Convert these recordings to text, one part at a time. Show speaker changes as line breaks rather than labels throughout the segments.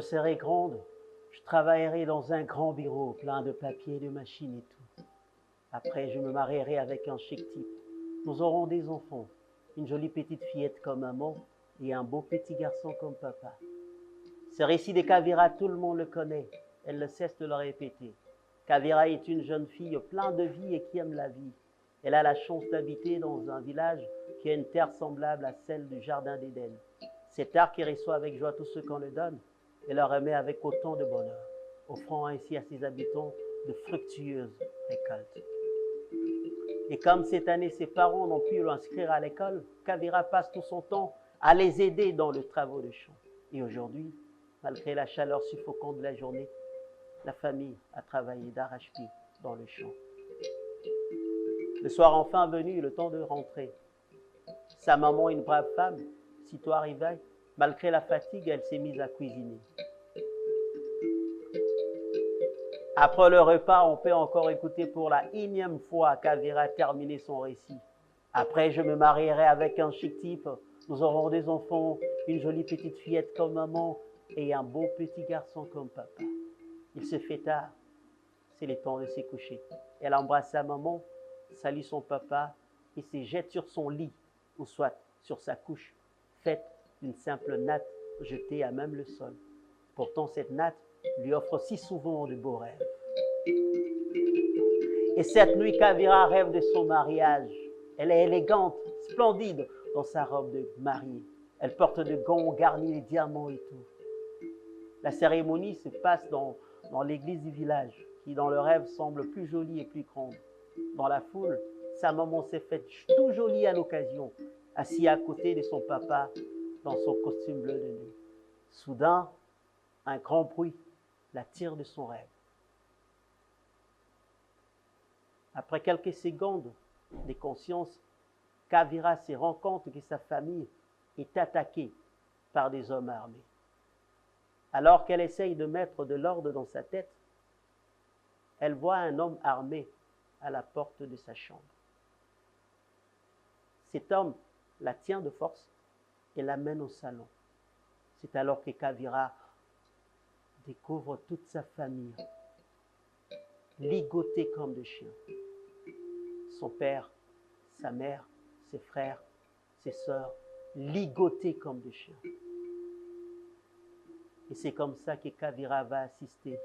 serai grande, je travaillerai dans un grand bureau plein de papiers, de machines et tout. Après, je me marierai avec un chic type. Nous aurons des enfants, une jolie petite fillette comme maman et un beau petit garçon comme papa. Ce récit de Kavira, tout le monde le connaît. Elle ne cesse de le répéter. Kavira est une jeune fille pleine de vie et qui aime la vie. Elle a la chance d'habiter dans un village qui a une terre semblable à celle du jardin d'Éden. Cette terre qui reçoit avec joie tous ceux qu'on le donne et leur remet avec autant de bonheur, offrant ainsi à ses habitants de fructueuses récoltes. Et comme cette année ses parents n'ont pu l'inscrire à l'école, Kavira passe tout son temps à les aider dans les travaux de champ. Et aujourd'hui, malgré la chaleur suffocante de la journée, la famille a travaillé d'arrache-pied dans le champ. Le soir enfin venu, le temps de rentrer. Sa maman, une brave femme, sitôt arrivée, malgré la fatigue, elle s'est mise à cuisiner. Après le repas, on peut encore écouter pour la énième fois Kavira terminer son récit. Après, je me marierai avec un chic type. Nous aurons des enfants, une jolie petite fillette comme maman et un beau petit garçon comme papa. Il se fait tard. C'est le temps de se coucher. Elle embrasse sa maman, salue son papa et se jette sur son lit ou soit sur sa couche, faite d'une simple natte jetée à même le sol. Pourtant, cette natte lui offre si souvent de beaux rêves. Et cette nuit, Kavira rêve de son mariage. Elle est élégante, splendide dans sa robe de mariée. Elle porte de gants garnis de diamants et tout. La cérémonie se passe dans l'église du village, qui dans le rêve semble plus jolie et plus grande. Dans la foule, sa maman s'est faite tout jolie à l'occasion, assise à côté de son papa dans son costume bleu de nuit. Soudain, un grand bruit la tire de son rêve. Après quelques secondes de conscience, Kavira se rend compte que sa famille est attaquée par des hommes armés. Alors qu'elle essaye de mettre de l'ordre dans sa tête, elle voit un homme armé à la porte de sa chambre. Cet homme la tient de force et l'amène au salon. C'est alors que Kavira découvre toute sa famille, ligotée comme des chiens. Son père, sa mère, ses frères, ses sœurs, ligotés comme des chiens. Et c'est comme ça que Kavira va assister,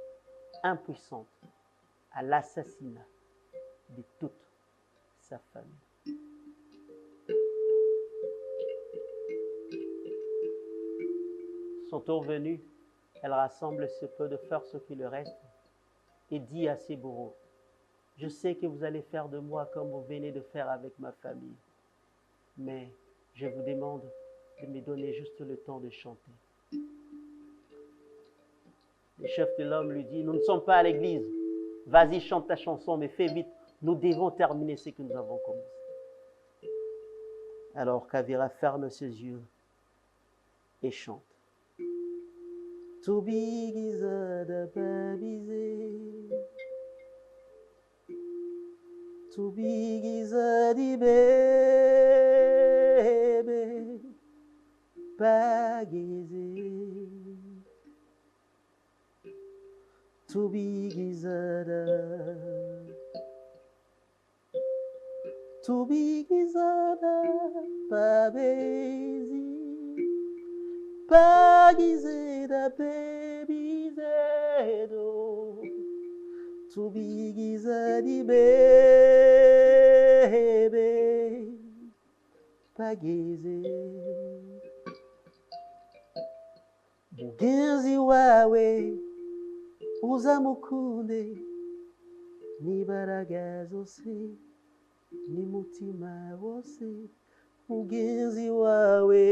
impuissante, à l'assassinat de toute sa famille. Son tour venu, elle rassemble ce peu de force qui lui reste et dit à ses bourreaux, « Je sais que vous allez faire de moi comme vous venez de faire avec ma famille, mais je vous demande de me donner juste le temps de chanter. » Le chef de l'homme lui dit, « Nous ne sommes pas à l'église. Vas-y, chante ta chanson, mais fais vite. Nous devons terminer ce que nous avons commencé. » Alors Kavira ferme ses yeux et chante. To be gizada babize, to be gizadi bebe, bagize, to be gizada, to be gizada babezi. Pagizeda baby zedo, to be gizadi baby, pagize. Mugenzi wawe uzamukunde, n'imbaraga zose n'umutima wose. Mugenzi wawe,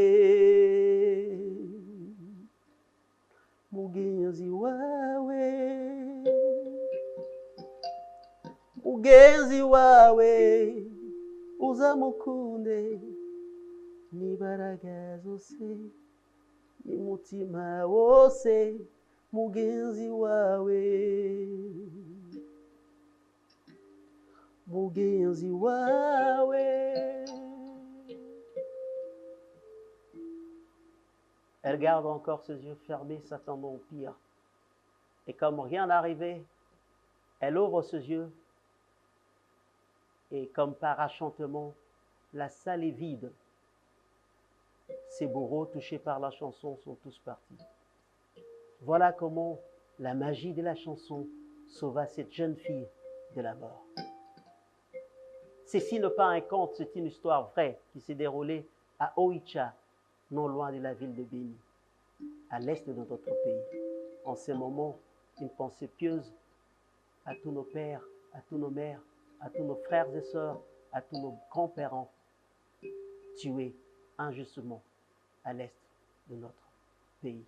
mugenzi wawe, mugenzi wawe uzamukunde n'imbaraga zose n'umutima wose. Mugenzi wawe, mugenzi wawe. Elle garde encore ses yeux fermés, s'attendant au pire. Et comme rien n'arrivait, elle ouvre ses yeux et comme par enchantement, la salle est vide. Ses bourreaux, touchés par la chanson, sont tous partis. Voilà comment la magie de la chanson sauva cette jeune fille de la mort. Ceci n'est pas un conte, c'est une histoire vraie qui s'est déroulée à Oicha, non loin de la ville de Béni, à l'est de notre pays. En ce moment, une pensée pieuse à tous nos pères, à tous nos mères, à tous nos frères et sœurs, à tous nos grands-parents tués injustement à l'est de notre pays.